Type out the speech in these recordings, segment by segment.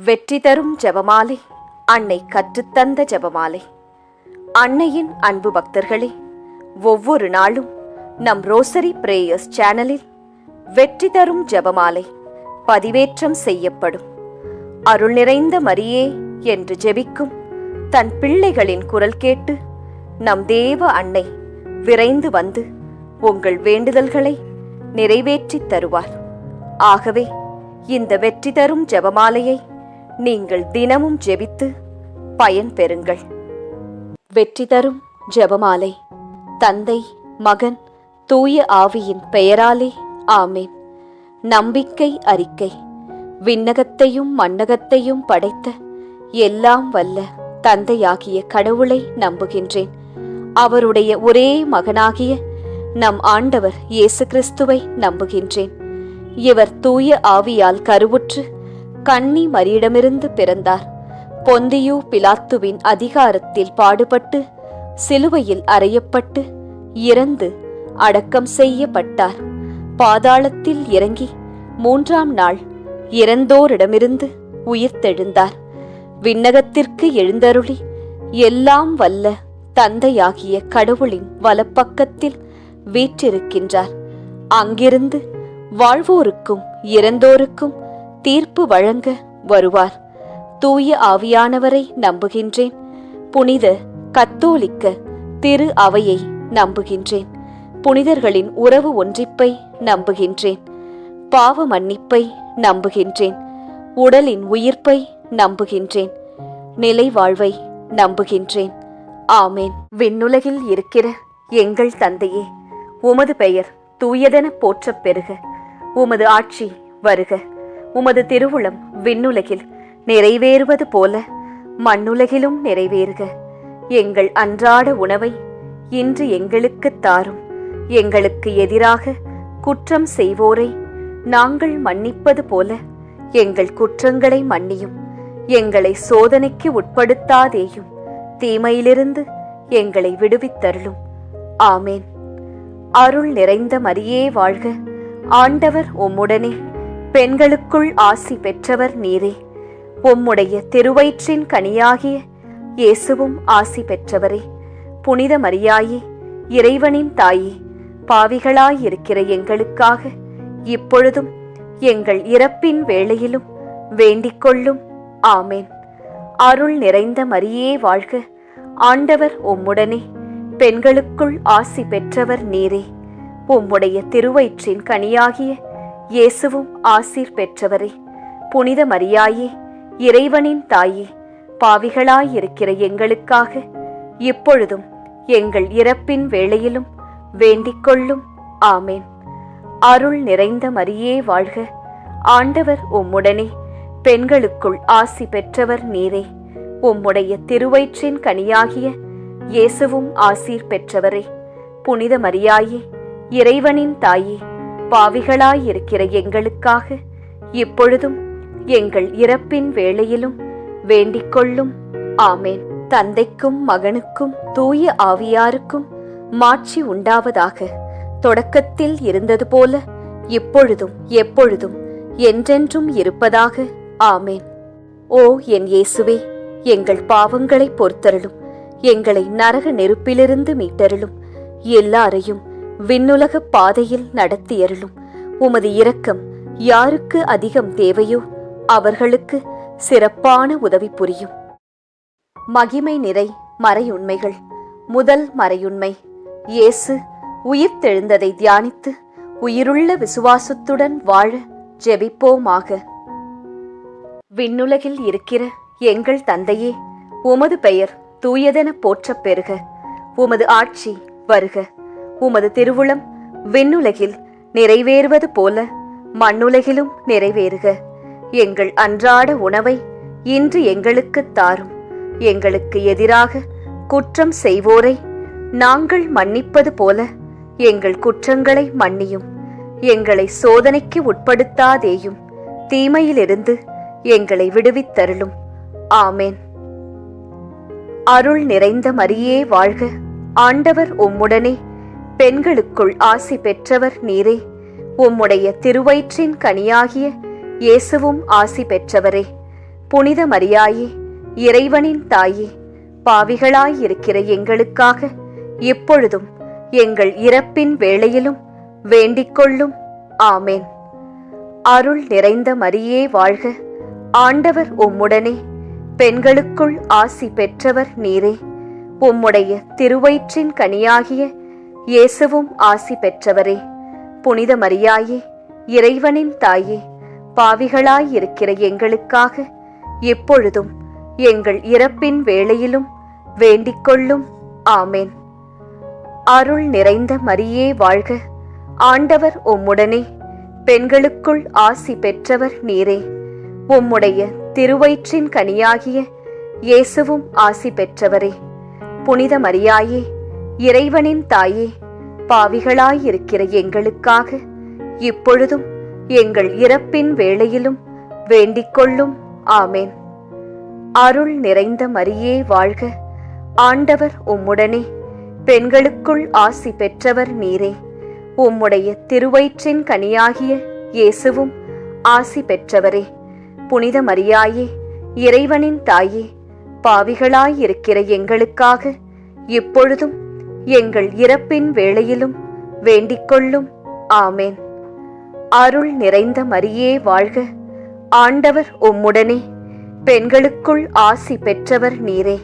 வெற்றி தரும் ஜெபமாலை, அன்னை கற்றுத்தந்த ஜெபமாலை. அன்னையின் அன்பு பக்தர்களே, ஒவ்வொரு நாளும் நம் ரோசரி பிரேயர்ஸ் சேனலில் வெற்றி தரும் ஜெபமாலை பதிவேற்றம் செய்யப்படும். அருள் நிறைந்த மரியே என்று ஜெபிக்கும் தன் பிள்ளைகளின் குரல் கேட்டு நம் தேவ அன்னை விரைந்து வந்து உங்கள் வேண்டுதல்களை நிறைவேற்றித் தருவார். ஆகவே இந்த வெற்றி தரும் ஜெபமாலையை நீங்கள் தினமும் ஜெபித்து பயன் பெறுங்கள். வெற்றி தரும் ஜெபமாலை. தந்தை, மகன், தூய ஆவியின் பெயராலே ஆமேன். நம்பிக்கை அறிக்கை. விண்ணகத்தையும் மண்ணகத்தையும் படைத்த எல்லாம் வல்ல தந்தையாகிய கடவுளை நம்புகின்றேன். அவருடைய ஒரே மகனாகிய நம் ஆண்டவர் இயேசு கிறிஸ்துவை நம்புகின்றேன். இவர் தூய ஆவியால் கருவுற்று கன்னி மரியிடமிருந்து பிறந்தார். பொந்தியு பிலாத்துவின் அதிகாரத்தில் பாடுபட்டு சிலுவையில் அறையப்பட்டு இறந்து அடக்கம் செய்யப்பட்டார். பாதாளத்தில் இறங்கி 3ஆம் நாள் இறந்தோரிடமிருந்து உயிர்த்தெழுந்தார். விண்ணகத்திற்கு எழுந்தருளி எல்லாம் வல்ல தந்தையாகிய கடவுளின் வலப்பக்கத்தில் வீற்றிருக்கின்றார். அங்கிருந்து வாழ்வோருக்கும் இறந்தோருக்கும் தீர்ப்பு வழங்க வருவார். தூய ஆவியானவரை நம்புகின்றேன். புனித கத்தோலிக்க திரு அவையை நம்புகின்றேன். புனிதர்களின் உறவு ஒன்றிப்பை நம்புகின்றேன். பாவ மன்னிப்பை நம்புகின்றேன். உடலின் உயிர்ப்பை நம்புகின்றேன். நிலை வாழ்வை நம்புகின்றேன். ஆமேன். விண்ணுலகில் இருக்கிற எங்கள் தந்தையே, உமது பெயர் தூயதென போற்றப் பெறுக. உமது ஆட்சி வருக. உமது திருவுளம் விண்ணுலகில் நிறைவேறுவது போல மண்ணுலகிலும் நிறைவேறுக. எங்கள் அன்றாட உணவை இன்று எங்களுக்கு தாரும். எங்களுக்கு எதிராக குற்றம் செய்வோரை நாங்கள் மன்னிப்பது போல எங்கள் குற்றங்களை மன்னியும். எங்களை சோதனைக்கு உட்படுத்தாதேயும், தீமையிலிருந்து எங்களை விடுவித்தருளும். ஆமேன். அருள் நிறைந்த மரியே வாழ்க. ஆண்டவர் உம்முடனே, பெண்களுக்குள் ஆசி பெற்றவர் நீரே. உம்முடைய திருவயிற்றின் கனியாகிய இயேசுவும் ஆசி பெற்றவரே. புனித மரியாயே, இறைவனின் தாயே, பாவிகளாயிருக்கிற எங்களுக்காக இப்பொழுதும் எங்கள் இறப்பின் வேளையிலும் வேண்டிக் கொள்ளும். ஆமேன். அருள் நிறைந்த மரியே வாழ்க. ஆண்டவர் உம்முடனே, பெண்களுக்குள் ஆசி பெற்றவர் நீரே. உம்முடைய திருவயிற்றின் கனியாகிய இயேசுவும் ஆசீர் பெற்றவரே. புனித மரியாயே, இறைவனின் தாயே, பாவிகளாயிருக்கிற எங்களுக்காக இப்பொழுதும் எங்கள் இறப்பின் வேளையிலும் வேண்டிக் கொள்ளும். ஆமேன். அருள் நிறைந்த மரியே வாழ்க. ஆண்டவர் உம்முடனே, பெண்களுக்குள் ஆசி பெற்றவர் நீரே. உம்முடைய திருவயிற்றின் கனியாகிய இயேசுவும் ஆசீர் பெற்றவரே. புனித மரியாயே, இறைவனின் தாயே, பாவிகளாயிருக்கிற எங்களுக்காக இப்பொழுதும் எங்கள் இறப்பின் வேளையிலும் வேண்டிக் கொள்ளும். ஆமேன். தந்தைக்கும் மகனுக்கும் தூய ஆவியாருக்கும் மாட்சி உண்டாவதாக. தொடக்கத்தில் இருந்தது போல இப்பொழுதும் எப்பொழுதும் என்றென்றும் இருப்பதாக. ஆமேன். ஓ என் இயேசுவே, எங்கள் பாவங்களை பொறுத்தருளும். எங்களை நரக நெருப்பிலிருந்து மீட்டருளும். எல்லாரையும் விண்ணுலக பாதையில் நடத்தியருளும். உமது இரக்கம் யாருக்கு அதிகம் தேவையோ அவர்களுக்கு சிறப்பான உதவி புரியும். மகிமை நிறை மறையுண்மைகள். முதல் மறையுண்மை, இயேசு உயிர்த்தெழுந்ததை தியானித்து உயிருள்ள விசுவாசத்துடன் வாழ ஜெபிப்போமாக. விண்ணுலகில் இருக்கிற எங்கள் தந்தையே, உமது பெயர் தூயதென போற்றப் பெறுக. உமது ஆட்சி வருக. உமது திருவுளம் விண்ணுலகில் நிறைவேறுவது போல மண்ணுலகிலும் நிறைவேறுக. எங்கள் அன்றாட உணவை இன்று எங்களுக்கு தாரும். எங்களுக்கு எதிராக குற்றம் செய்வோரை நாங்கள் மன்னிப்பது போல எங்கள் குற்றங்களை மன்னியும். எங்களை சோதனைக்கு உட்படுத்தாதேயும், தீமையிலிருந்து எங்களை விடுவித்தருளும். ஆமேன். அருள் நிறைந்த மரியே வாழ்க. ஆண்டவர் உம்முடனே, பெண்களுக்குள் ஆசி பெற்றவர் நீரே. உம்முடைய திருவயிற்றின் கனியாகிய இயேசுவும் ஆசி பெற்றவரே. புனித மரியாயே, இறைவனின் தாயே, பாவிகளாயிருக்கிற எங்களுக்காக இப்பொழுதும் எங்கள் இறப்பின் வேளையிலும் வேண்டிக்கொள்ளும். ஆமேன். அருள் நிறைந்த மரியே வாழ்க, ஆண்டவர் உம்முடனே, பெண்களுக்குள் ஆசி பெற்றவர் நீரே. உம்முடைய திருவயிற்றின் கனியாகிய இயேசுவும் ஆசி பெற்றவரே. புனித மரியாயே, இறைவனின் தாயே, பாவிகளாயிருக்கிற எங்களுக்காக இப்பொழுதும் எங்கள் இறப்பின் வேளையிலும் வேண்டிக்கொள்ளும். ஆமேன். அருள் நிறைந்த மரியே வாழ்க, ஆண்டவர் உம்முடனே, பெண்களுக்குள் ஆசி பெற்றவர் நீரே. உம்முடைய திருவயிற்றின் கனியாகிய இயேசுவும் ஆசி பெற்றவரே. புனித மரியாயே, இறைவனின் தாயே, பாவிகளாயிருக்கிற எங்களுக்காக இப்பொழுதும் எங்கள் இறப்பின் வேளையிலும் வேண்டிக்கொள்ளும். ஆமேன். அருள் நிறைந்த மரியே வாழ்க, ஆண்டவர் உம்முடனே, பெண்களுக்குள் ஆசி பெற்றவர் நீரே. உம்முடைய திருவயிற்றின் கனியாகிய இயேசுவும் ஆசி பெற்றவரே. புனித மரியாயே, இறைவனின் தாயே, பாவிகளாயிருக்கிற எங்களுக்காக இப்பொழுதும் எங்கள் இறப்பின் வேளையிலும் வேண்டிக்கொள்ளும். ஆமேன். அருள் நிறைந்த மரியே வாழ்க, ஆண்டவர் உம்முடனே, பெண்களுக்குள் ஆசி பெற்றவர் நீரே.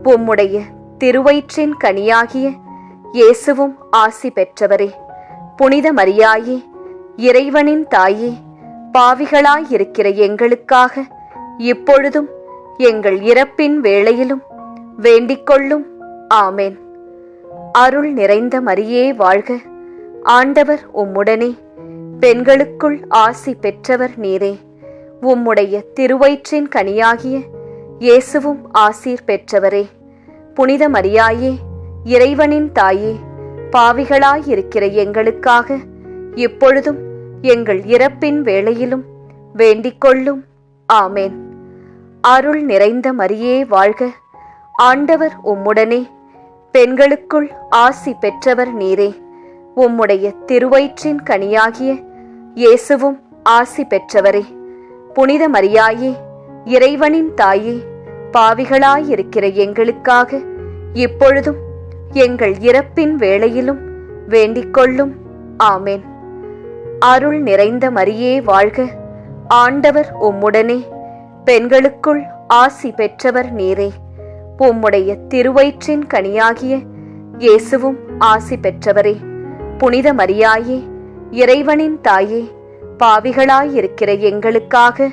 உம்முடைய திருவயிற்றின் கனியாகிய இயேசுவும் ஆசி பெற்றவரே. புனித மரியாயே, இறைவனின் தாயே, பாவிகளாயிருக்கிற எங்களுக்காக இப்பொழுதும் எங்கள் இறப்பின் வேளையிலும் வேண்டிக்கொள்ளும். ஆமேன். அருள் நிறைந்த மரியே வாழ்க, ஆண்டவர் உம்முடனே, பெண்களுக்குள் ஆசி பெற்றவர் நீரே. உம்முடைய திருவயிற்றின் கனியாகிய இயேசுவும் ஆசீர் பெற்றவரே. புனித மரியாயே, இறைவனின் தாயே, பாவிகளாயிருக்கிற எங்களுக்காக இப்பொழுதும் எங்கள் இறப்பின் வேளையிலும் வேண்டிக்கொள்ளும். ஆமேன். அருள் நிறைந்த மரியே வாழ்க, ஆண்டவர் உம்முடனே, பெண்களுக்குள் ஆசி பெற்றவர் நீரே. உம்முடைய திருவயிற்றின் கனியாகிய இயேசுவும் ஆசி பெற்றவரே. புனித மரியாயே, இறைவனின் தாயே, பாவிகளாயிருக்கிற எங்களுக்காக இப்பொழுதும் எங்கள் இறப்பின் வேளையிலும் வேண்டிக்கொள்ளும். ஆமேன். அருள் நிறைந்த மரியே வாழ்க, ஆண்டவர் உம்முடனே, பெண்களுக்குள் ஆசி பெற்றவர் நீரே. உம்முடைய திருவயிற்றின் கனியாகிய இயேசுவும் ஆசி பெற்றவரே. புனித மரியாயே, இறைவனின் தாயே, பாவிகளாயிருக்கிற எங்களுக்காக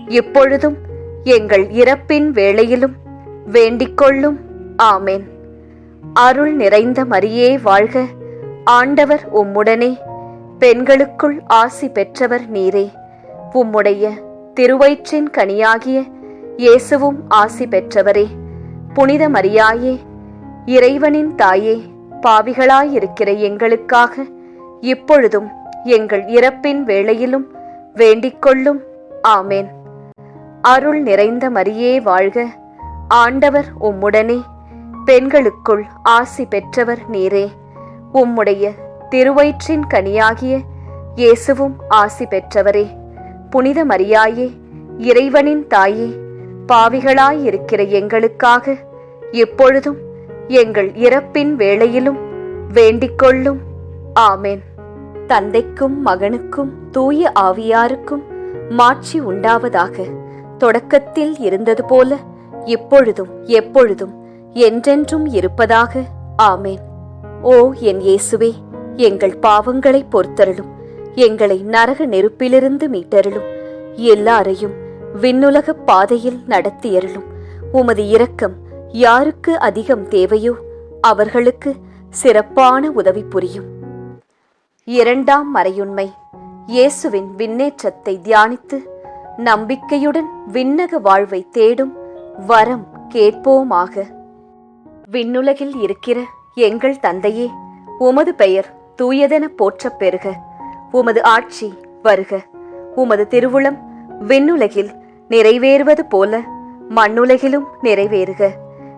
இப்பொழுதும் எங்கள் இறப்பின் வேளையிலும் வேண்டிக்கொள்ளும். ஆமேன். அருள் நிறைந்த மரியே வாழ்க, ஆண்டவர் உம்முடனே, பெண்களுக்குள் ஆசி பெற்றவர் நீரே. உம்முடைய திருவயிற்றின் கனியாகிய இயேசுவும் ஆசி பெற்றவரே. புனித மரியாயே, இறைவனின் தாயே, பாவிகளாயிருக்கிற எங்களுக்காக இப்பொழுதும் எங்கள் இறப்பின் வேளையிலும் வேண்டிக்கொள்ளும். ஆமேன். அருள் நிறைந்த மரியே வாழ்க, ஆண்டவர் உம்முடனே, பெண்களுக்குள் ஆசி பெற்றவர் நீரே. உம்முடைய திருவயிற்றின் கனியாகிய இயேசுவும் ஆசி பெற்றவரே. புனித மரியாயே, இறைவனின் தாயே, பாவிகளாயிருக்கிற எங்களுக்காக இப்பொழுதும் எங்கள் இறப்பின் வேளையிலும் வேண்டிக்கொள்ளும். ஆமேன். தந்தைக்கும் மகனுக்கும் தூய ஆவியாருக்கும் மாட்சி உண்டாவதாக. தொடக்கத்தில் இருந்தது போல இப்பொழுதும் எப்பொழுதும் என்றென்றும் இருப்பதாக. ஆமேன். ஓ என் இயேசுவே, எங்கள் பாவங்களை பொறுத்தருளும், எங்களை நரக நெருப்பிலிருந்து மீட்டருளும், எல்லாரையும் விண்ணுலக பாதையில் நடத்தியருளும். உமது இரக்கம் யாருக்கு அதிகம் தேவையோ அவர்களுக்கு சிறப்பான உதவி புரியும். இரண்டாம் மறையுண்மை. இயேசுவின் விண்ணேற்றத்தை தியானித்து நம்பிக்கையுடன் விண்ணக வாழ்வை தேடும் வரம் கேட்போமாக. விண்ணுலகில் இருக்கிற எங்கள் தந்தையே, உமது பெயர் தூயதென போற்றப் பெறுக. உமது ஆட்சி வருக. உமது திருவுளம் விண்ணுலகில் நிறைவேறுவது போல மண்ணுலகிலும் நிறைவேறுக.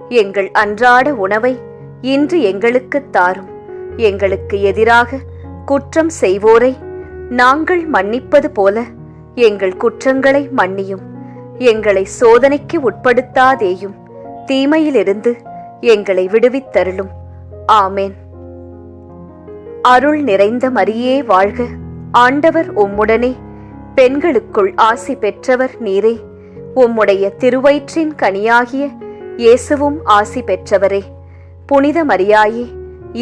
எங்கள் அன்றாட உணவை இன்று எங்களுக்குத் தாரும். எங்களுக்கு எதிராக குற்றம் செய்வோரை நாங்கள் மன்னிப்பது போல எங்கள் குற்றங்களை மன்னியும். எங்களை சோதனைக்கு உட்படுத்தாதேயும், தீமையிலிருந்து எங்களை விடுவித்தருளும். ஆமேன். அருள் நிறைந்த மரியே வாழ்க, ஆண்டவர் உம்முடனே, பெண்களுக்குள் ஆசி பெற்றவர் நீரே. உம்முடைய திருவயிற்றின் கனியாகிய இயேசுவும் ஆசி பெற்றவரே. புனித மரியாயே,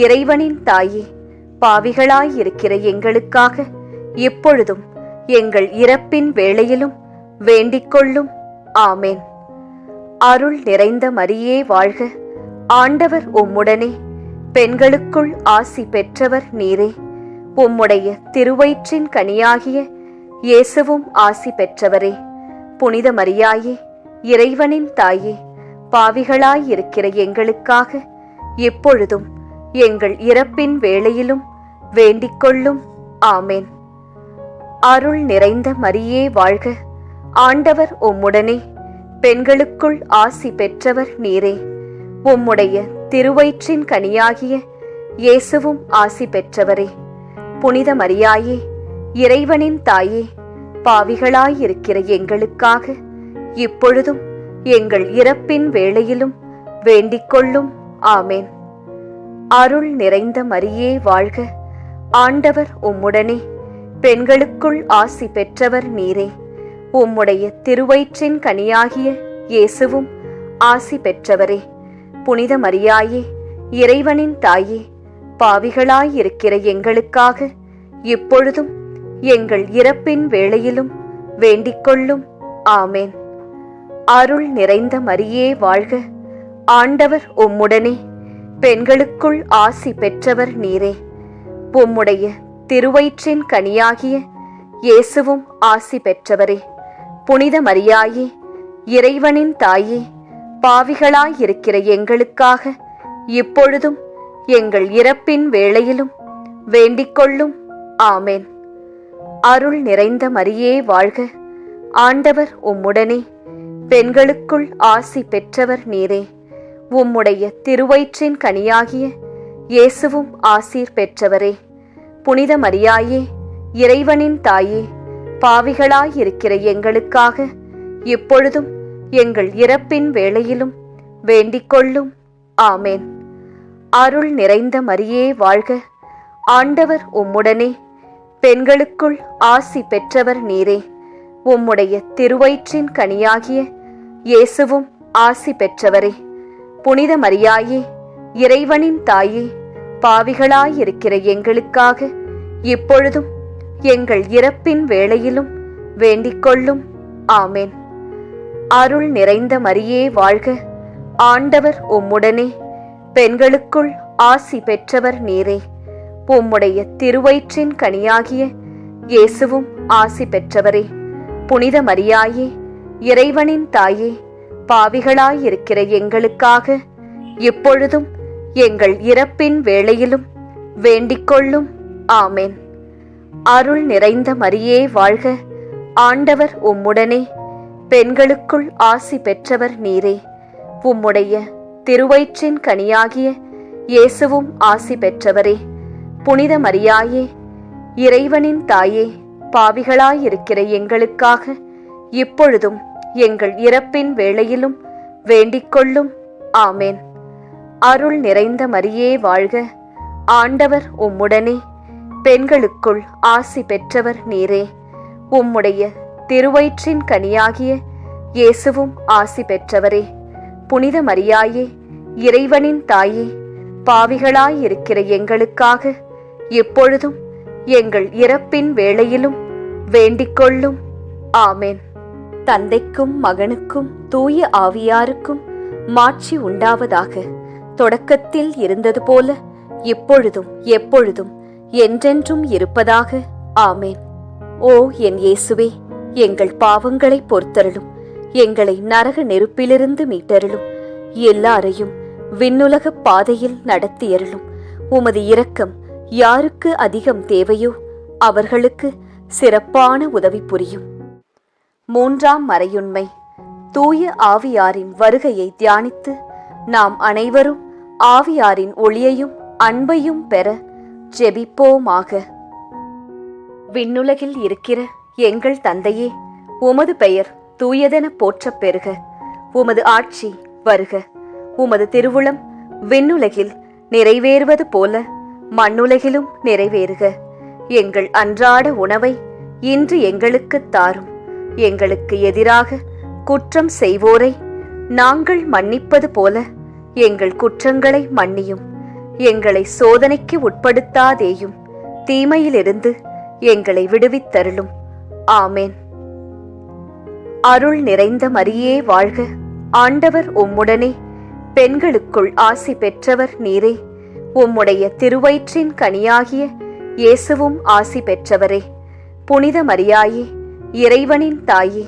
இறைவனின் தாயே, பாவிகளாயிருக்கிற எங்களுக்காக இப்பொழுதும் எங்கள் இறப்பின் வேளையிலும் வேண்டிக்கொள்ளும். ஆமேன். அருள் நிறைந்த மரியே வாழ்க, ஆண்டவர் உம்முடனே, பெண்களுக்குள் ஆசி பெற்றவர் நீரே. உம்முடைய திருவயிற்றின் கனியாகிய இயேசுவும் ஆசி பெற்றவரே. புனித மரியாயே, இறைவனின் தாயே, பாவிகளாயிருக்கிற எங்களுக்காக இப்பொழுதும் எங்கள் இறப்பின் வேளையிலும் வேண்டிக்கொள்ளும். ஆமேன். அருள் நிறைந்த மரியே வாழ்க, ஆண்டவர் உம்முடனே, பெண்களுக்குள் ஆசி பெற்றவர் நீரே. உம்முடைய திருவயிற்றின் கனியாகிய இயேசுவும் ஆசி பெற்றவரே. புனித மரியாயே, இறைவனின் தாயே, பாவிகளாயிருக்கிற எங்களுக்காக இப்பொழுதும் எங்கள் இறப்பின் வேளையிலும் வேண்டிக்கொள்ளும். ஆமேன். அருள் நிறைந்த மரியே வாழ்க, ஆண்டவர் உம்முடனே, பெண்களுக்குள் ஆசி பெற்றவர் நீரே. உம்முடைய திருவயிற்றின் கனியாகிய இயேசுவும் ஆசி பெற்றவரே. புனித மரியாயே, இறைவனின் தாயே, பாவிகளாயிருக்கிற எங்களுக்காக இப்பொழுதும் எங்கள் இறப்பின் வேளையிலும் வேண்டிக்கொள்ளும். ஆமேன். அருள் நிறைந்த மரியே வாழ்க, ஆண்டவர் உம்முடனே, பெண்களுக்குள் ஆசி பெற்றவர் நீரே. உம்முடைய திருவயிற்றின் கனியாகிய இயேசுவும் ஆசி பெற்றவரே. புனித மரியாயே, இறைவனின் தாயே, பாவிகளாயிருக்கிற எங்களுக்காக இப்பொழுதும் எங்கள் இறப்பின் வேளையிலும் வேண்டிக்கொள்ளும். ஆமேன். அருள் நிறைந்த மரியே வாழ்க, ஆண்டவர் உம்முடனே, பெண்களுக்குள் ஆசி பெற்றவர் நீரே. உம்முடைய திருவயிற்றின் கனியாகிய இயேசுவும் ஆசீர் பெற்றவரே. புனித மரியாயே, இறைவனின் தாயே, பாவிகளாயிருக்கிற எங்களுக்காக இப்பொழுதும் எங்கள் இறப்பின் வேளையிலும் வேண்டிக்கொள்ளும். ஆமேன். அருள் நிறைந்த மரியே வாழ்க, ஆண்டவர் உம்முடனே, பெண்களுக்குள் ஆசி பெற்றவர் நீரே. உம்முடைய திருவயிற்றின் கனியாகிய இயேசுவும் ஆசி பெற்றவரே. புனித மரியாயே, இறைவனின் தாயே, பாவிகளாயிருக்கிற எங்களுக்காக இப்பொழுதும் எங்கள் இறப்பின் வேளையிலும் வேண்டிக்கொள்ளும். ஆமேன். அருள் நிறைந்த மரியே வாழ்க, ஆண்டவர் உம்முடனே, பெண்களுக்குள் ஆசி பெற்றவர் நீரே. உம்முடைய திருவயிற்றின் கனியாகிய இயேசுவும் ஆசி பெற்றவரே. புனித மரியாயே, இறைவனின் தாயே, பாவிகளாயிருக்கிற எங்களுக்காக இப்பொழுதும் எங்கள் இறப்பின் வேளையிலும் வேண்டிக்கொள்ளும். ஆமேன். அருள் நிறைந்த மரியே வாழ்க, ஆண்டவர் உம்முடனே, பெண்களுக்குள் ஆசி பெற்றவர் நீரே. உம்முடைய திருவயிற்றின் கனியாகிய இயேசுவும் ஆசி பெற்றவரே. புனித மரியாயே, இறைவனின் தாயே, பாவிகளாயிருக்கிற எங்களுக்காக இப்பொழுதும் எங்கள் இறப்பின் வேளையிலும் வேண்டிக்கொள்ளும். ஆமேன். அருள் நிறைந்த மரியே வாழ்க, ஆண்டவர் உம்முடனே, பெண்களுக்குள் ஆசி பெற்றவர் நீரே. உம்முடைய திருவயிற்றின் கனியாகிய இயேசுவும் ஆசி பெற்றவரே. புனித மரியாயே, இறைவனின் தாயே, பாவிகளாயிருக்கிற எங்களுக்காக இப்பொழுதும் எங்கள் இறப்பின் வேளையிலும் வேண்டிக்கொள்ளும். ஆமேன். தந்தைக்கும் மகனுக்கும் தூய ஆவியாருக்கும் மாட்சி உண்டாவதாக. தொடக்கத்தில் இருந்தது போல இப்பொழுதும் எப்பொழுதும் என்றென்றும் இருப்பதாக. ஆமேன். ஓ என் இயேசுவே, எங்கள் பாவங்களை பொறுத்தருளும், எங்களை நரக நெருப்பிலிருந்து மீட்டருளும், எல்லாரையும் விண்ணுலக பாதையில் நடத்தியருளும். உமது இரக்கம் யாருக்கு அதிகம் தேவையோ அவர்களுக்கு சிறப்பான உதவி புரியும். மூன்றாம் மறையுண்மை. தூய ஆவியாரின் வருகையை தியானித்து நாம் அனைவரும் ஆவியாரின் ஒளியையும் அன்பையும் பெற ஜெபிப்போமாக. விண்ணுலகில் இருக்கிற எங்கள் தந்தையே, உமது பெயர் தூயதென போற்றப் பெறுக. உமது ஆட்சி வருக. உமது திருவுளம் விண்ணுலகில் நிறைவேறுவது போல மண்ணுலகிலும் நிறைவேறுக. எங்கள் அன்றாட உணவை இன்று எங்களுக்குத் தாரும். எங்களுக்கு எதிராக குற்றம் செய்வோரை நாங்கள் மன்னிப்பது போல எங்கள் குற்றங்களை மன்னியும். எங்களை சோதனைக்கு உட்படுத்தாதேயும், தீமையிலிருந்து எங்களை விடுவித்தருளும். ஆமேன். அருள் நிறைந்த மரியே வாழ்க. ஆண்டவர் உம்முடனே, பெண்களுக்குள் ஆசி பெற்றவர் நீரே. உம்முடைய திருவயிற்றின் கனியாகிய இயேசுவும் ஆசி பெற்றவரே. புனித மரியாயே, இறைவனின் தாயே,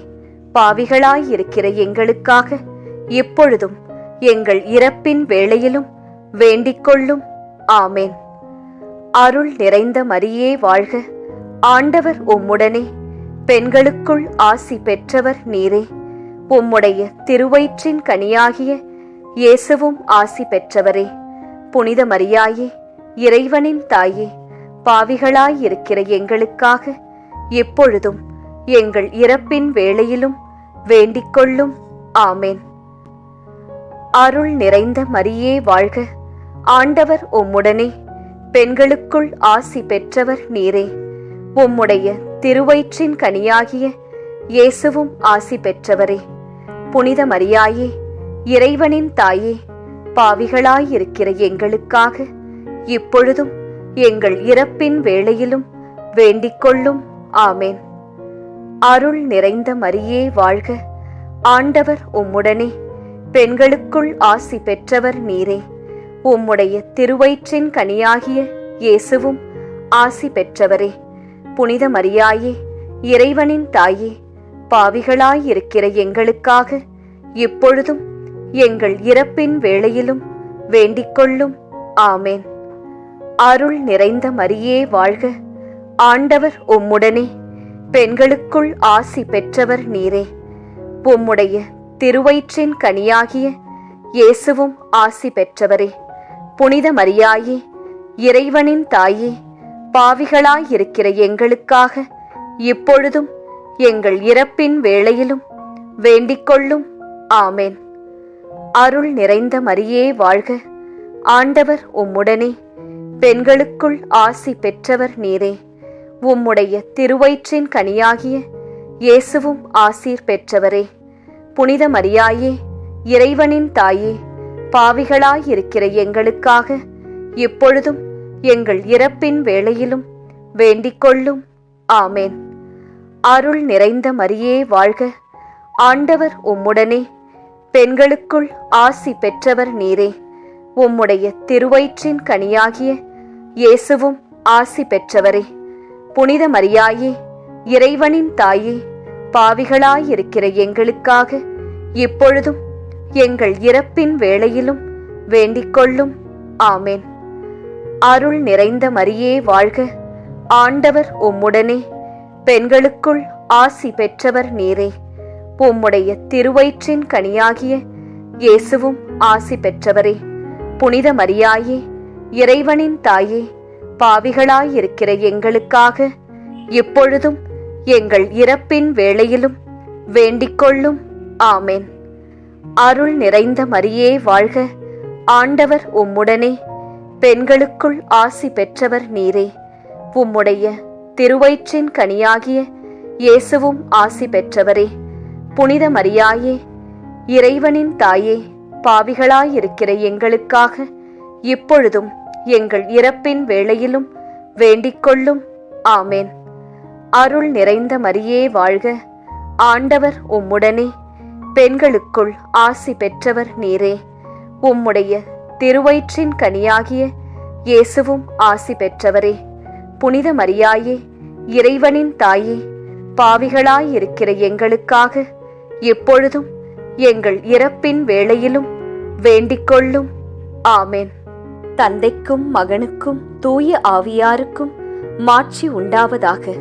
பாவிகளாயிருக்கிற எங்களுக்காக இப்பொழுதும் எங்கள் இறப்பின் வேளையிலும் வேண்டிக்கொள்ளும். ஆமேன். அருள் நிறைந்த மரியே வாழ்க. ஆண்டவர் உம்முடனே, பெண்களுக்குள் ஆசி பெற்றவர் நீரே. உம்முடைய திருவயிற்றின் கனியாகிய இயேசுவும் ஆசி பெற்றவரே. புனித மரியாயே, இறைவனின் தாயே, பாவிகளாயிருக்கிற எங்களுக்காக இப்பொழுதும் எங்கள் இறப்பின் வேளையிலும் வேண்டிக்கொள்ளும். ஆமேன். அருள் நிறைந்த மரியே வாழ்க. ஆண்டவர் உம்முடனே, பெண்களுக்குள் ஆசி பெற்றவர் நீரே. உம்முடைய திருவயிற்றின் கனியாகிய இயேசுவும் ஆசி பெற்றவரே. புனித மரியாயே, இறைவனின் தாயே, பாவிகளாயிருக்கிற எங்களுக்காக இப்பொழுதும் எங்கள் இறப்பின் வேளையிலும் வேண்டிக்கொள்ளும். ஆமேன். அருள் நிறைந்த மரியே வாழ்க. ஆண்டவர் உம்முடனே, பெண்களுக்குள் ஆசி பெற்றவர் நீரே. உம்முடைய திருவயிற்றின் கனியாகிய இயேசுவும் ஆசி பெற்றவரே. புனித மரியாயே, இறைவனின் தாயே, பாவிகளாயிருக்கிற எங்களுக்காக இப்பொழுதும் எங்கள் இறப்பின் வேளையிலும் வேண்டிக்கொள்ளும். ஆமேன். அருள் நிறைந்த மரியே வாழ்க. ஆண்டவர் உம்முடனே, பெண்களுக்குள் ஆசி பெற்றவர் நீரே. உம்முடைய திருவயிற்றின் கனியாகிய இயேசுவும் ஆசி பெற்றவரே. புனித மரியாயே, இறைவனின் தாயே, பாவிகளாயிருக்கிற எங்களுக்காக இப்பொழுதும் எங்கள் இறப்பின் வேளையிலும் வேண்டிக்கொள்ளும். ஆமேன். அருள் நிறைந்த மரியே வாழ்க. ஆண்டவர் உம்முடனே, பெண்களுக்குள் ஆசி பெற்றவர் நீரே. உம்முடைய திருவயிற்றின் கனியாகிய இயேசுவும் ஆசீர் பெற்றவரே. புனித மரியாயே, இறைவனின் தாயே, பாவிகளாயிருக்கிற எங்களுக்காக இப்பொழுதும் எங்கள் இறப்பின் வேளையிலும் வேண்டிக்கொள்ளும். ஆமேன். அருள் நிறைந்த மரியே வாழ்க. ஆண்டவர் உம்முடனே, பெண்களுக்குள் ஆசி பெற்றவர் நீரே. உம்முடைய திருவயிற்றின் கனியாகிய இயேசுவும் ஆசி பெற்றவரே. புனித மரியாயே, இறைவனின் தாயே, பாவிகளாயிருக்கிற எங்களுக்காக இப்பொழுதும் எங்கள் இறப்பின் வேளையிலும் வேண்டிக்கொள்ளும். ஆமேன். அருள் நிறைந்த மரியே வாழ்க. ஆண்டவர் உம்முடனே, பெண்களுக்குள் ஆசி பெற்றவர் நீரே. உம்முடைய திருவயிற்றின் கனியாகிய இயேசுவும் ஆசி பெற்றவரே. புனித மரியாயே, இறைவனின் தாயே, பாவிகளாயிருக்கிற எங்களுக்காக இப்பொழுதும் எங்கள் இறப்பின் வேளையிலும் வேண்டிக்கொள்ளும். ஆமேன். அருள் நிறைந்த மரியே வாழ்க. ஆண்டவர் உம்முடனே, பெண்களுக்குள் ஆசி பெற்றவர் நீரே. உம்முடைய திருவயிற்றின் கனியாகிய இயேசுவும் ஆசி பெற்றவரே. புனித மரியாயே, இறைவனின் தாயே, பாவிகளாயிருக்கிற எங்களுக்காக இப்பொழுதும் எங்கள் இறப்பின் வேளையிலும் வேண்டிக்கொள்ளும். ஆமேன். அருள் நிறைந்த மரியே வாழ்க. ஆண்டவர் உம்முடனே, பெண்களுக்குள் ஆசி பெற்றவர் நீரே. உம்முடைய திருவயிற்றின் கனியாகிய இயேசுவும் ஆசி பெற்றவரே. புனித மரியாயே, இறைவனின் தாயே, பாவிகளாயிருக்கிற எங்களுக்காக எப்பொழுதும் எங்கள் இறப்பின் வேளையிலும் வேண்டிக்கொள்ளும். ஆமேன். தந்தைக்கும் மகனுக்கும் தூய ஆவியாருக்கும் மாட்சி உண்டாவதாக.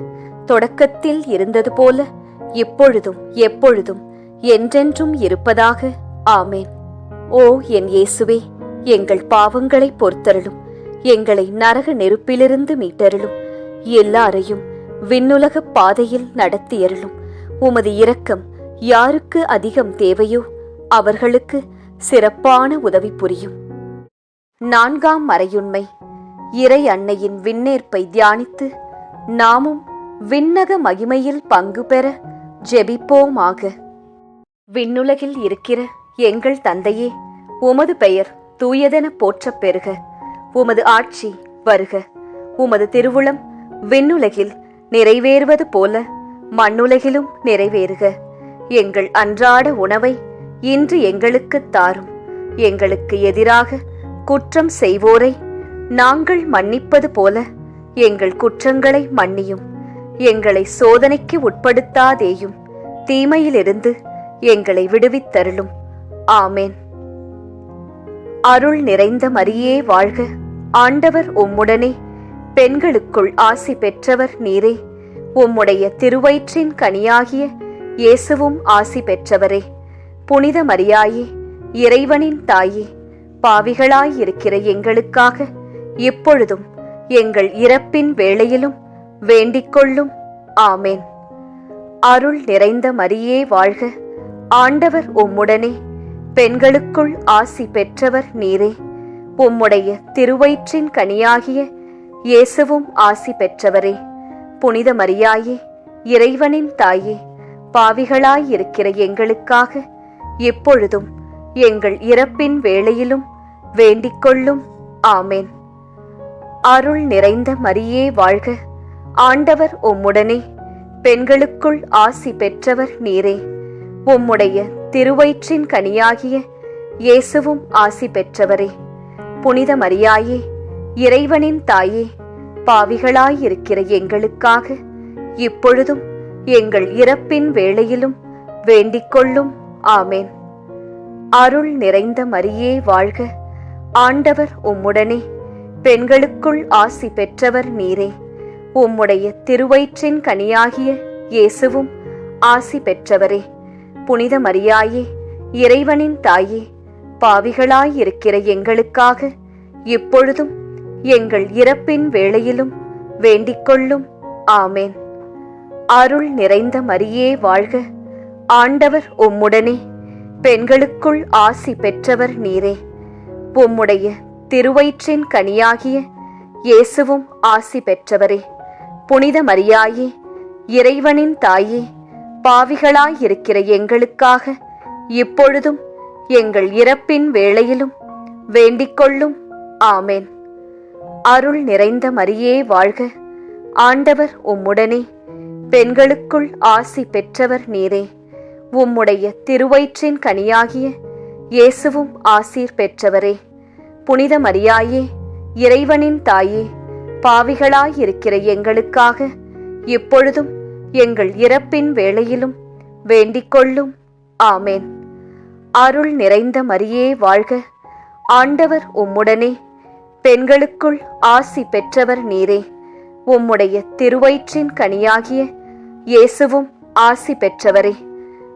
தொடக்கத்தில் இருந்தது போல இப்பொழுதும் எப்பொழுதும் என்றென்றும் இருப்பதாக. ஆமேன். ஓ என் இயேசுவே, எங்கள் பாவங்களை பொறுத்தருளும். எங்களை நரக நெருப்பிலிருந்து மீட்டருளும். எல்லாரையும் விண்ணுலக பாதையில் நடத்தியருளும். உமது இரக்கம் யாருக்கு அதிகம் தேவையோ அவர்களுக்கு சிறப்பான உதவி புரியும். 4ஆம் மறையுண்மை. இறை அன்னையின் விண்ணேற்பை தியானித்து நாமும் விண்ணக மகிமையில் பங்கு பெற ஜெபிப்போமாக. விண்ணுலகில் இருக்கிற எங்கள் தந்தையே, உமது பெயர் தூயதென போற்றப் பெறுக. உமது ஆட்சி வருக. உமது திருவுளம் விண்ணுலகில் நிறைவேறுவது போல மண்ணுலகிலும் நிறைவேறுக. எங்கள் அன்றாட உணவை இன்று எங்களுக்குத் தாரும். எங்களுக்கு எதிராக குற்றம் செய்வோரை நாங்கள் மன்னிப்பது போல எங்கள் குற்றங்களை மன்னியும். எங்களை சோதனைக்கு உட்படுத்தாதேயும், தீமையிலிருந்து எங்களை விடுவித்தருளும். ஆமேன். அருள் நிறைந்த மரியே வாழ்க. ஆண்டவர் உம்முடனே, பெண்களுக்குள் ஆசி பெற்றவர் நீரே. உம்முடைய திருவயிற்றின் கனியாகிய இயேசுவும் ஆசி பெற்றவரே. புனித மரியாயே, இறைவனின் தாயே, பாவிகளாயிருக்கிற எங்களுக்காக இப்பொழுதும் எங்கள் இறப்பின் வேளையிலும் வேண்டிக்கொள்ளும். ஆமேன். அருள் நிறைந்த மரியே வாழ்க. ஆண்டவர் உம்முடனே, பெண்களுக்குள் ஆசி பெற்றவர் நீரே. உம்முடைய திருவயிற்றின் கனியாகிய இயேசுவும் ஆசி பெற்றவரே. புனித மரியாயே, இறைவனின் தாயே, பாவிகளாயிருக்கிற எங்களுக்காக இப்பொழுதும் எங்கள் இறப்பின் வேளையிலும் வேண்டிக்கொள்ளும். ஆமேன். அருள் நிறைந்த மரியே வாழ்க. ஆண்டவர் உம்முடனே, பெண்களுக்குள் ஆசி பெற்றவர் நீரே. உம்முடைய திருவயிற்றின் கனியாகிய இயேசுவும் ஆசி பெற்றவரே. புனித மரியாயே, இறைவனின் தாயே, பாவிகளாயிருக்கிற எங்களுக்காக இப்பொழுதும் எங்கள் இறப்பின் வேளையிலும் வேண்டிக்கொள்ளும். ஆமேன். அருள் நிறைந்த மரியே வாழ்க. ஆண்டவர் உம்முடனே, பெண்களுக்குள் ஆசி பெற்றவர் நீரே. உம்முடைய திருவயிற்றின் கனியாகிய இயேசுவும் ஆசி பெற்றவரே. புனித மரியாயே, இறைவனின் தாயே, பாவிகளாயிருக்கிற எங்களுக்காக இப்பொழுதும் எங்கள் இறப்பின் வேளையிலும் வேண்டிக்கொள்ளும். ஆமேன். அருள் நிறைந்த மரியே வாழ்க. ஆண்டவர் உம்முடனே, பெண்களுக்குள் ஆசி பெற்றவர் நீரே. உம்முடைய திருவயிற்றின் கனியாகிய இயேசுவும் ஆசி பெற்றவரே. புனித மரியாயே, இறைவனின் தாயே, பாவிகளாயிருக்கிற எங்களுக்காக இப்பொழுதும் எங்கள் இறப்பின் வேளையிலும் வேண்டிக்கொள்ளும். ஆமேன். அருள் நிறைந்த மரியே வாழ்க. ஆண்டவர் உம்முடனே, பெண்களுக்குள் ஆசி பெற்றவர் நீரே. உம்முடைய திருவயிற்றின் கனியாகிய இயேசுவும் ஆசீர் பெற்றவரே. புனித மரியாயே, இறைவனின் தாயே, பாவிகளாயிருக்கிற எங்களுக்காக இப்பொழுதும் எங்கள் இறப்பின் வேளையிலும் வேண்டிக்கொள்ளும். ஆமேன். அருள் நிறைந்த மரியே வாழ்க. ஆண்டவர் உம்முடனே, பெண்களுக்குள் ஆசி பெற்றவர் நீரே. உம்முடைய திருவயிற்றின் கனியாகிய இயேசுவும் ஆசி பெற்றவரே.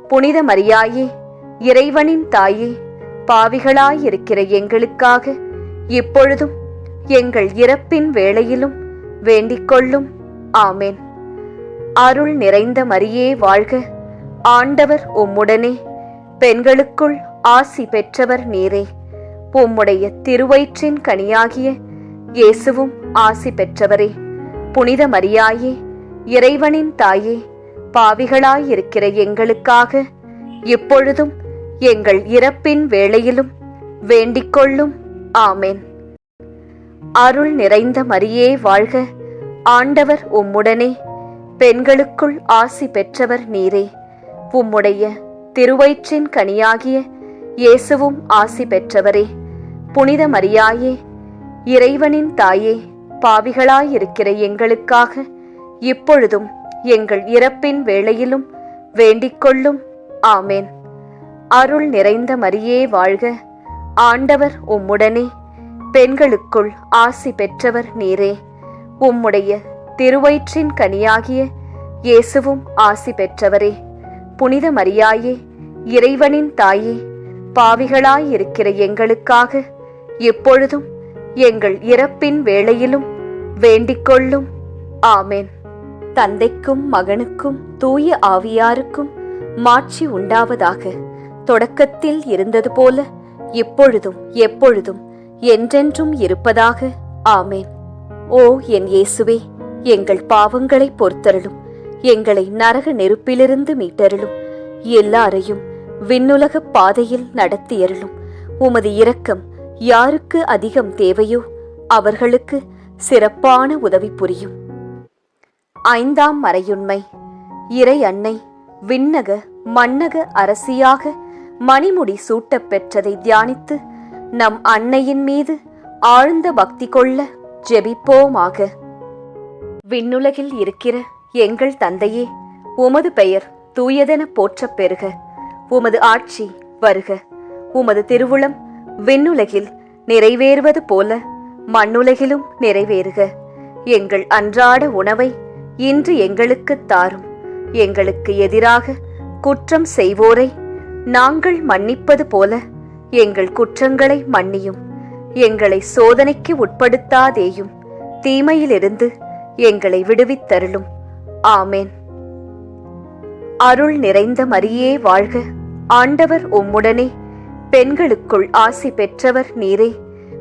புனித மரியாயே, இறைவனின் தாயே, பாவிகளாயிருக்கிற எங்களுக்காக இப்பொழுதும் எங்கள் இறப்பின் வேளையிலும் வேண்டிக்கொள்ளும். ஆமேன். அருள் நிறைந்த மரியே வாழ்க. ஆண்டவர் உம்முடனே, பெண்களுக்குள் ஆசி பெற்றவர் நீரே. உம்முடைய திருவயிற்றின் கனியாகிய இயேசுவும் ஆசி பெற்றவரே. புனித மரியாயே, இறைவனின் தாயே, பாவிகளாயிருக்கிற எங்களுக்காக இப்பொழுதும் எங்கள் இறப்பின் வேளையிலும் வேண்டிக்கொள்ளும். ஆமேன். அருள் நிறைந்த மரியே வாழ்க. ஆண்டவர் உம்முடனே, பெண்களுக்குள் ஆசி பெற்றவர் நீரே. உம்முடைய திருவயிற்றின் கனியாகிய இயேசுவும் ஆசி பெற்றவரே. புனித மரியாயே, இறைவனின் தாயே, பாவிகளாயிருக்கிற எங்களுக்காக இப்பொழுதும் எங்கள் இறப்பின் வேளையிலும் வேண்டிக்கொள்ளும். ஆமேன். அருள் நிறைந்த மரியே வாழ்க. ஆண்டவர் உம்முடனே, பெண்களுக்குள் ஆசி பெற்றவர் நீரே. உம்முடைய திருவயிற்றின் கனியாகிய இயேசுவும் ஆசி பெற்றவரே. புனித மரியாயே, இறைவனின் தாயே, பாவிகளாயிருக்கிற எங்களுக்காக எப்பொழுதும் எங்கள் இறப்பின் வேளையிலும் வேண்டிக்கொள்ளும். ஆமேன். தந்தைக்கும் மகனுக்கும் தூய ஆவியாருக்கும் மாட்சி உண்டாவதாக. தொடக்கத்தில் இருந்தது போல இப்பொழுதும் எப்பொழுதும் என்றென்றும் இருப்பதாக. ஆமேன். ஓ என் இயேசுவே, எங்கள் பாவங்களை பொறுத்தருளும். எங்களை நரக நெருப்பிலிருந்து மீட்டருளும். எல்லாரையும் விண்ணுலக பாதையில் நடத்தியருளும். உமது இரக்கம் யாருக்கு அதிகம் தேவையோ அவர்களுக்கு சிறப்பான உதவி புரியும். 5ஆம் மறையுண்மை. இறை அன்னை விண்ணக மன்னக அரசியாக மணிமுடி சூட்டப் பெற்றதை தியானித்து நம் அன்னையின் மீது ஆழ்ந்த பக்தி கொள்ள ஜெபிப்போமாக. விண்ணுலகில் இருக்கிற எங்கள் தந்தையே, உமது பெயர் தூயதென போற்றப் பெறுக. உமது ஆட்சி வருக. உமது திருவுளம் விண்ணுலகில் நிறைவேறுவது போல மண்ணுலகிலும் நிறைவேறுக. எங்கள் அன்றாட உணவை இன்று எங்களுக்கு தாரும். எங்களுக்கு எதிராக குற்றம் செய்வோரை நாங்கள் மன்னிப்பது போல எங்கள் குற்றங்களை மன்னியும். எங்களை சோதனைக்கு உட்படுத்தாதேயும், தீமையிலிருந்து எங்களை விடுவித்தருளும். ஆமேன். அருள் நிறைந்த மரியே வாழ்க. ஆண்டவர் உம்முடனே, பெண்களுக்குள் ஆசி பெற்றவர் நீரே.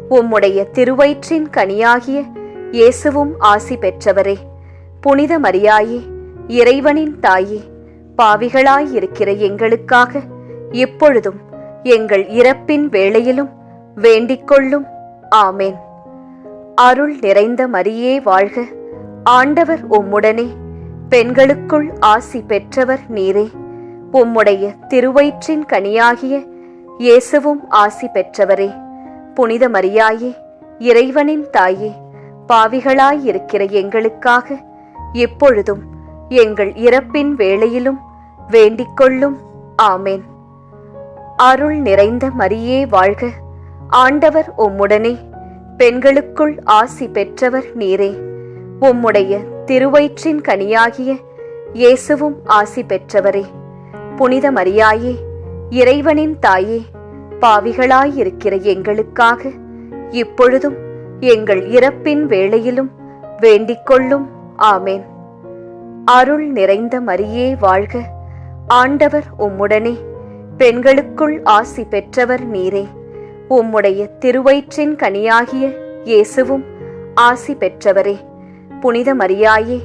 உம்முடைய திருவயிற்றின் கனியாகிய இயேசுவும் ஆசி பெற்றவரே. புனித மரியாயே, இறைவனின் தாயே, பாவிகளாயிருக்கிற எங்களுக்காக இப்பொழுதும் எங்கள் இறப்பின் வேளையிலும் வேண்டிக்கொள்ளும். ஆமேன். அருள் நிறைந்த மரியே வாழ்க. ஆண்டவர் உம்முடனே, பெண்களுக்குள் ஆசி பெற்றவர் நீரே. உம்முடைய திருவயிற்றின் கனியாகிய இயேசுவும் ஆசி பெற்றவரே. புனித மரியாயே, இறைவனின் தாயே, பாவிகளாயிருக்கிற எங்களுக்காக இப்பொழுதும் எங்கள் இறப்பின் வேளையிலும் வேண்டிக்கொள்ளும். ஆமேன். அருள் நிறைந்த மரியே வாழ்க. ஆண்டவர் உம்முடனே, பெண்களுக்குள் ஆசி பெற்றவர் நீரே. உம்முடைய திருவயிற்றின் கனியாகிய இயேசுவும் ஆசி பெற்றவரே. புனித மரியாயே, இறைவனின் தாயே, பாவிகளாயிருக்கிற எங்களுக்காக இப்பொழுதும் எங்கள் இறப்பின் வேளையிலும் வேண்டிக்கொள்ளும். ஆமேன். அருள் நிறைந்த மரியே வாழ்க. ஆண்டவர் உம்முடனே, பெண்களுக்குள் ஆசி பெற்றவர் நீரே. உம்முடைய திருவயிற்றின் கனியாகிய இயேசுவும் ஆசி பெற்றவரே. புனித மரியாயே,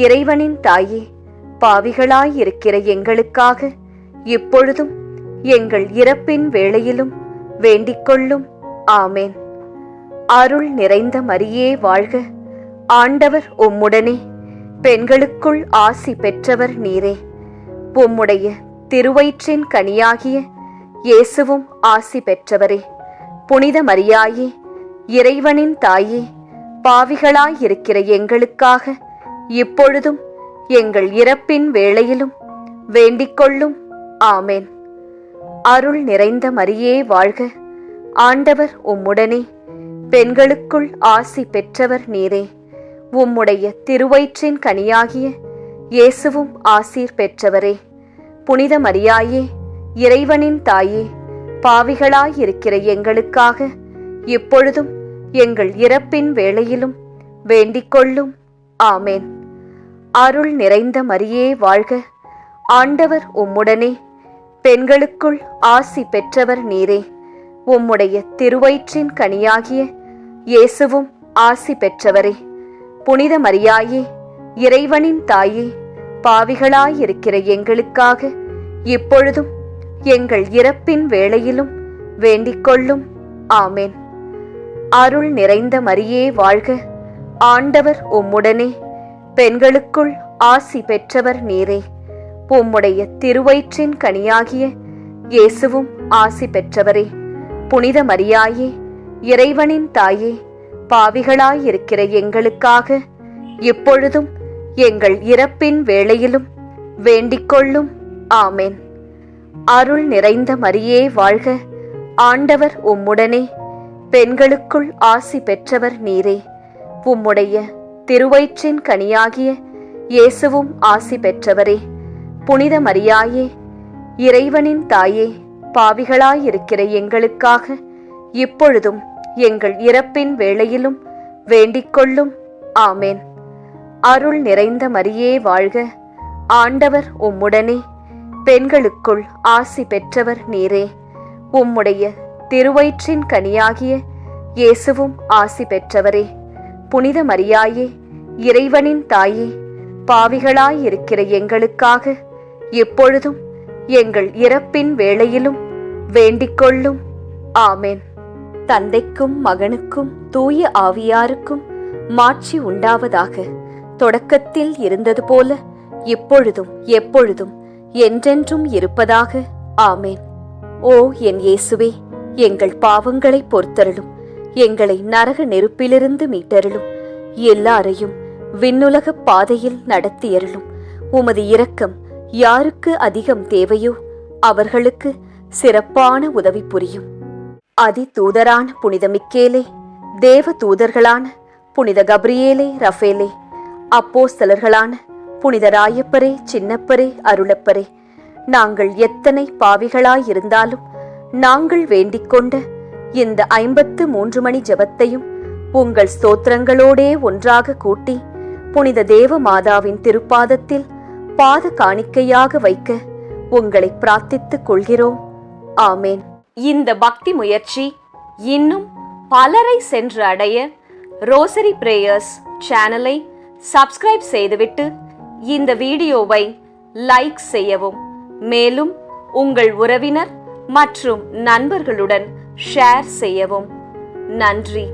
இறைவனின் தாயே, பாவிகளாயிருக்கிற எங்களுக்காக இப்பொழுதும் எங்கள் இறப்பின் வேளையிலும் வேண்டிக்கொள்ளும். ஆமேன். அருள் நிறைந்த மரியே வாழ்க. ஆண்டவர் உம்முடனே, பெண்களுக்குள் ஆசி பெற்றவர் நீரே. உம்முடைய திருவயிற்றின் கனியாகிய இயேசுவும் ஆசி பெற்றவரே. புனித மரியாயே, இறைவனின் தாயே, பாவிகளாயிருக்கிற எங்களுக்காக இப்பொழுதும் எங்கள் இறப்பின் வேளையிலும் வேண்டிக்கொள்ளும். ஆமேன். அருள் நிறைந்த மரியே வாழ்க. ஆண்டவர் உம்முடனே, பெண்களுக்குள் ஆசி பெற்றவர் நீரே. உம்முடைய திருவயிற்றின் கனியாகிய இயேசுவும் ஆசீர் பெற்றவரே. புனித மரியாயே, இறைவனின் தாயே, பாவிகளாயிருக்கிற எங்களுக்காக இப்பொழுதும் எங்கள் இறப்பின் வேளையிலும் வேண்டிக்கொள்ளும். ஆமேன். அருள் நிறைந்த மரியே வாழ்க. ஆண்டவர் உம்முடனே, பெண்களுக்குள் ஆசி பெற்றவர் நீரே. உம்முடைய திருவயிற்றின் கனியாகிய இயேசுவும் ஆசி பெற்றவரே. புனித மரியாயே, இறைவனின் தாயே, பாவிகளாயிருக்கிற எங்களுக்காக இப்பொழுதும் எங்கள் இறப்பின் வேளையிலும் வேண்டிக்கொள்ளும். ஆமேன். அருள் நிறைந்த மரியே வாழ்க. ஆண்டவர் உம்முடனே, பெண்களுக்குள் ஆசி பெற்றவர் நீரே. உம்முடைய திருவயிற்றின் கனியாகிய இயேசுவும் ஆசி பெற்றவரே. புனித மரியாயே, இறைவனின் தாயே, பாவிகளாயிருக்கிற எங்களுக்காக இப்பொழுதும் எங்கள் இறப்பின் வேளையிலும் வேண்டிக்கொள்ளும். ஆமேன். அருள் நிறைந்த மரியே வாழ்க. ஆண்டவர் உம்முடனே, பெண்களுக்குள் ஆசி பெற்றவர் நீரே. உம்முடைய திருவயிற்றின் கனியாகிய இயேசுவும் ஆசி பெற்றவரே. புனித மரியாயே, இறைவனின் தாயே, பாவிகளாயிருக்கிற எங்களுக்காக இப்பொழுதும் எங்கள் இறப்பின் வேளையிலும் வேண்டிக்கொள்ளும். ஆமேன். அருள் நிறைந்த மரியே வாழ்க. ஆண்டவர் உம்முடனே, பெண்களுக்குள் ஆசி பெற்றவர் நீரே. உம்முடைய திருவயிற்றின் கனியாகிய இயேசுவும் ஆசி பெற்றவரே. புனித மரியாயே, இறைவனின் தாயே, பாவிகளாயிருக்கிற எங்களுக்காக எப்பொழுதும் எங்கள் இறப்பின் வேளையிலும் வேண்டிக்கொள்ளும். ஆமென். தந்தைக்கும் மகனுக்கும் தூய ஆவியாருக்கும் மாட்சி உண்டாவதாக. தொடக்கத்தில் இருந்தது போல இப்பொழுதும் எப்பொழுதும் என்றென்றும் இருப்பதாக. ஆமென். ஓ என் இயேசுவே, எங்கள் பாவங்களை பொறுத்தருளும். எங்களை நரக நெருப்பிலிருந்து மீட்டருளும். எல்லாரையும் விண்ணுலக பாதையில் நடத்தியருளும். உமது இரக்கம் யாருக்கு அதிகம் தேவையோ அவர்களுக்கு சிறப்பான உதவி புரியும். அதி தூதரான புனித மிக்கேலே, தேவ தூதர்களான புனித கப்ரியேலே, ரஃபேலே, அப்போஸ்தலர்களான புனித ராயப்பரே, சின்னப்பரே, அருளப்பரே, நாங்கள் எத்தனை பாவிகளாயிருந்தாலும் நாங்கள் வேண்டிக்கொண்ட இந்த 53 மணி ஜெபத்தையும் உங்கள் ஸ்தோத்திரங்களோடே ஒன்றாக கூட்டி புனித தேவ மாதாவின் திருப்பாதத்தில் பாத காணிக்கையாக வைக்க உங்களை பிரார்த்தித்துக் கொள்கிறோம். ஆமேன். இந்த பக்தி முயற்சி இன்னும் பலரை சென்று அடைய ரோசரி பிரேயர்ஸ் சேனலை சப்ஸ்கிரைப் செய்துவிட்டு இந்த வீடியோவை லைக் செய்யவும். மேலும் உங்கள் உறவினர் மற்றும் நண்பர்களுடன் ஷேர் செய்யவும். நன்றி.